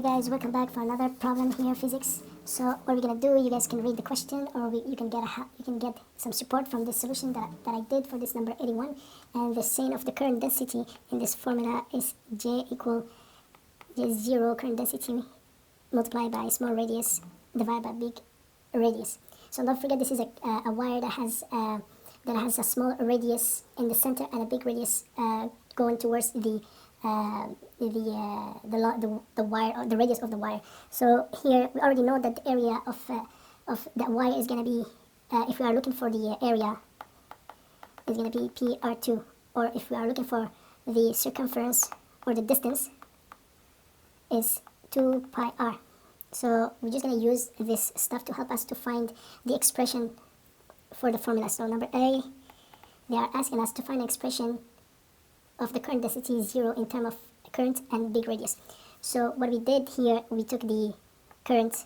guys, welcome back for another problem here, physics. So what we're gonna do, you guys can read the question, or you can get some support from this solution that I did for this number 81. And the sine of the current density in this formula is J equal J0 current density multiplied by small radius divided by big radius. So don't forget, this is a wire that has a small radius in the center and a big radius going towards the wire, or the radius of the wire. So here we already know that the area of that wire is going to be, if we are looking for the area, is going to be PR2, or if we are looking for the circumference or the distance, is 2 pi r. So we're just going to use this stuff to help us to find the expression for the formula. So number A, they are asking us to find an expression of the current density 0 in terms of current and big radius. So what we did here, we took the current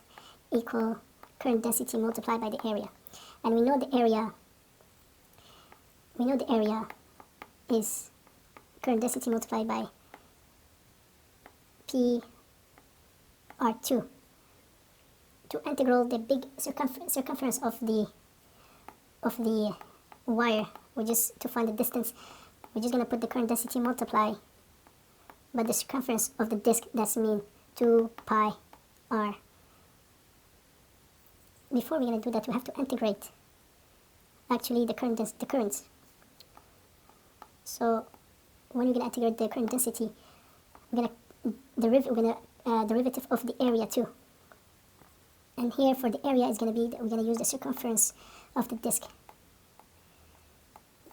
equal current density multiplied by the area, and we know the area is current density multiplied by PR2. To integral the big circumference of the wire, to find the distance, we're just going to put the current density multiply by the circumference of the disk. That's mean 2 pi r. Before we're going to do that, we have to integrate actually the currents. So when we're going to integrate the current density, we're going to derivative of the area too. And here for the area is going to be, we're going to use the circumference of the disk,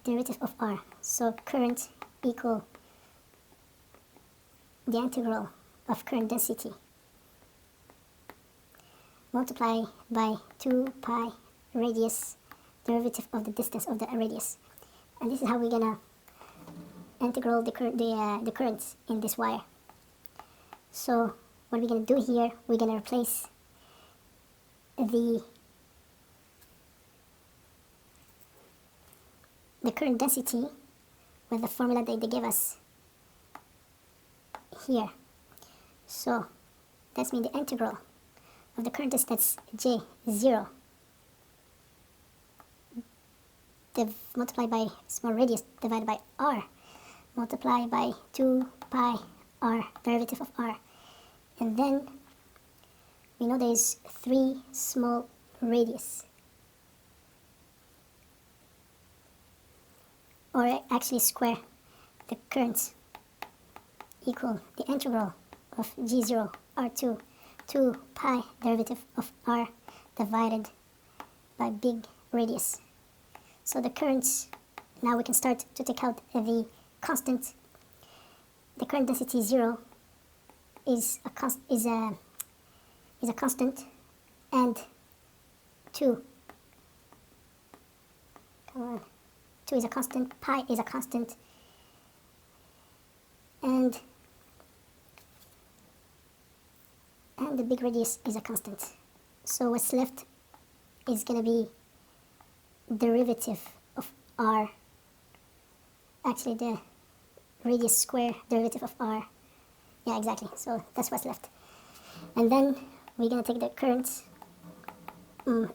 derivative of r. So current equal the integral of current density multiply by 2 pi radius, derivative of the distance of the radius. And this is how we're gonna integral the currents in this wire. So what we're gonna do here, we're gonna replace the current density with the formula that they give us here. So that's mean the integral of the current density, that's J0 multiplied by small radius divided by r, multiplied by 2 pi r, derivative of r. And then we know there is 3 small radius, or actually square the currents, equal the integral of G0 R2 2 pi derivative of r divided by big radius. So the currents, now we can start to take out the constant. The current density 0 is a constant, and 2 is a constant, pi is a constant, and the big radius is a constant. So what's left is going to be derivative of r, actually the radius square derivative of r. Yeah, exactly. So that's what's left. And then we're going to take the current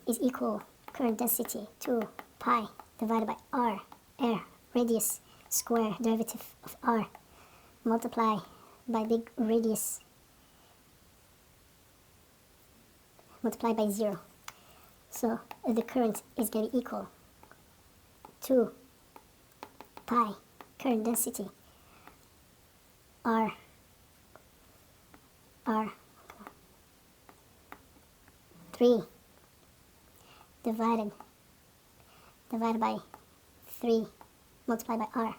is equal current density 2 pi divided by r, radius square derivative of r, multiply by big radius, multiply by 0. So the current is going to be equal 2 pi current density r 3 divided by 3 multiplied by r.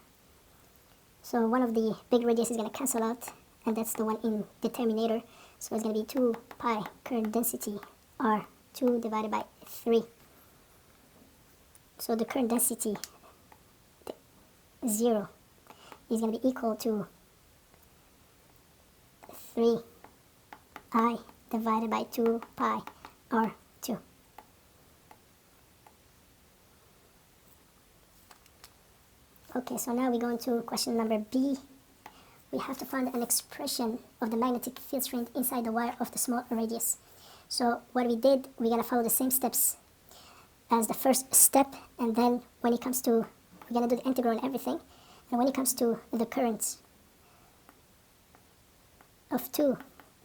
So one of the big radius is going to cancel out, and that's the one in the terminator. So it's going to be 2 pi current density r 2 divided by 3. So the current density 0 is going to be equal to 3I divided by 2 pi r2. Okay, so now we go into question number B, we have to find an expression of the magnetic field strength inside the wire of the small radius. So what we did, we're gonna follow the same steps as the first step, and then when it comes to, we're gonna do the integral and everything, and when it comes to the current of 2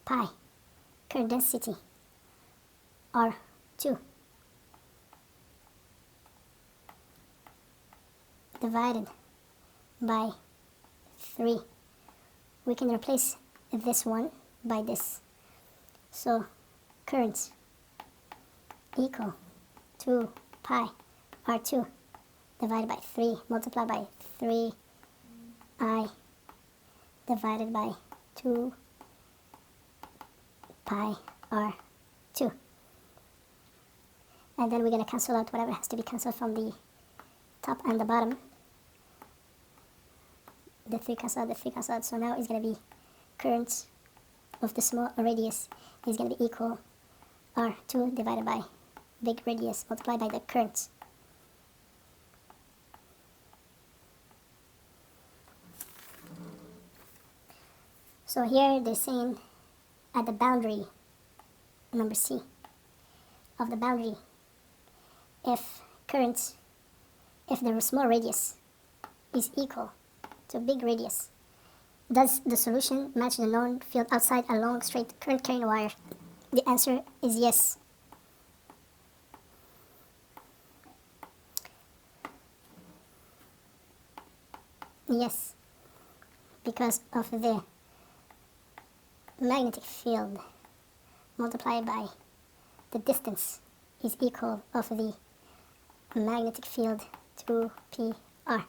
pi, current density R2 divided by 3, we can replace this one by this. So current equal 2 pi R2 divided by 3 multiplied by 3I divided by 2 pi R2. And then we're going to cancel out whatever has to be cancelled from the top and the bottom. The 3 cancel out, the 3 cancel out. So now it's going to be current of the small radius is going to be equal R2 divided by big radius multiplied by the current. So here they're saying at the boundary, number C, of the boundary, if the small radius is equal to big radius, does the solution match the known field outside a long straight current carrying wire? The answer is yes. Yes, because of the magnetic field multiplied by the distance is equal of the magnetic field to PR.